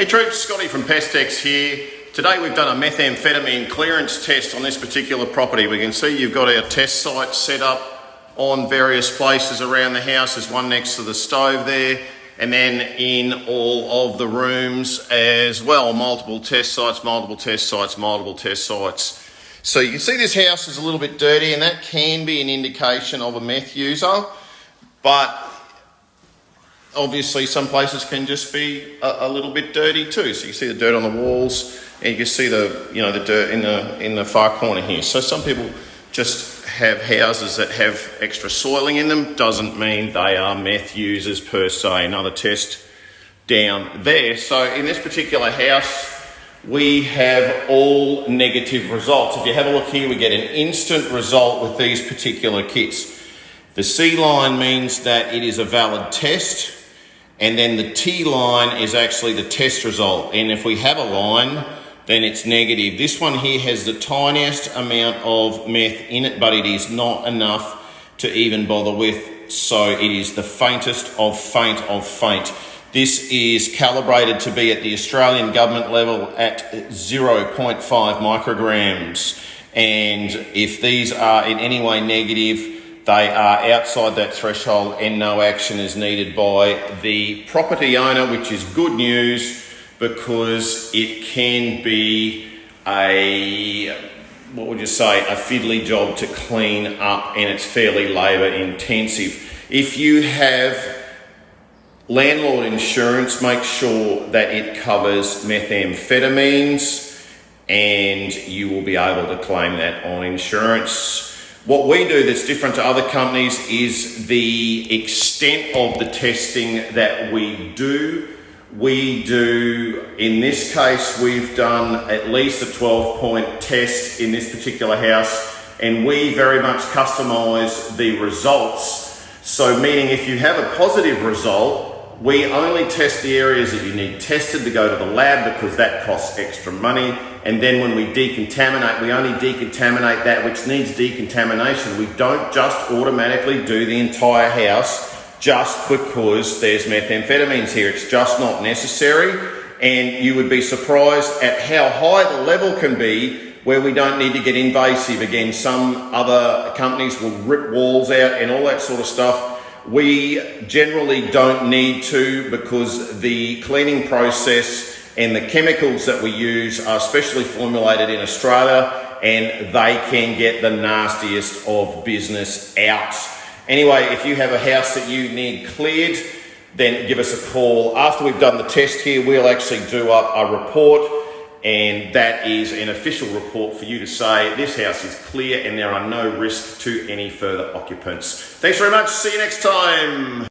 Hey troops, Scotty from PestX here. Today we've done a methamphetamine clearance test on this particular property. We can see you've got our test site set up on various places around the house. There's one next to the stove there, and then in all of the rooms as well. Multiple test sites, multiple test sites, multiple test sites. So you can see this house is a little bit dirty, and that can be an indication of a meth user, but obviously some places can just be a little bit dirty too. So you see the dirt on the walls, and you can see the dirt in the far corner here. So some people just have houses that have extra soiling in them. Doesn't mean they are meth users per se. Another test down there. So in this particular house, we have all negative results. If you have a look here, we get an instant result with these particular kits. The C line means that it is a valid test, and then the T line is actually the test result. And if we have a line, then it's negative. This one here has the tiniest amount of meth in it, but it is not enough to even bother with. So it is the faintest of faint of faint. This is calibrated to be at the Australian government level at 0.5 micrograms. And if these are in any way negative, they are outside that threshold and no action is needed by the property owner, which is good news because it can be a fiddly job to clean up, and it's fairly labour intensive. If you have landlord insurance, make sure that it covers methamphetamines, and you will be able to claim that on insurance. What we do that's different to other companies is the extent of the testing that we do. In this case, we've done at least a 12-point test in this particular house, and we very much customise the results. So meaning if you have a positive result, we only test the areas that you need tested to go to the lab because that costs extra money. And then when we decontaminate, we only decontaminate that which needs decontamination. We don't just automatically do the entire house just because there's methamphetamines here. It's just not necessary. And you would be surprised at how high the level can be where we don't need to get invasive. Again, some other companies will rip walls out and all that sort of stuff. We generally don't need to because the cleaning process and the chemicals that we use are specially formulated in Australia, and they can get the nastiest of business out. Anyway, if you have a house that you need cleared, then give us a call. After we've done the test here, we'll actually do up a report, and that is an official report for you to say this house is clear and there are no risks to any further occupants. Thanks very much. See you next time.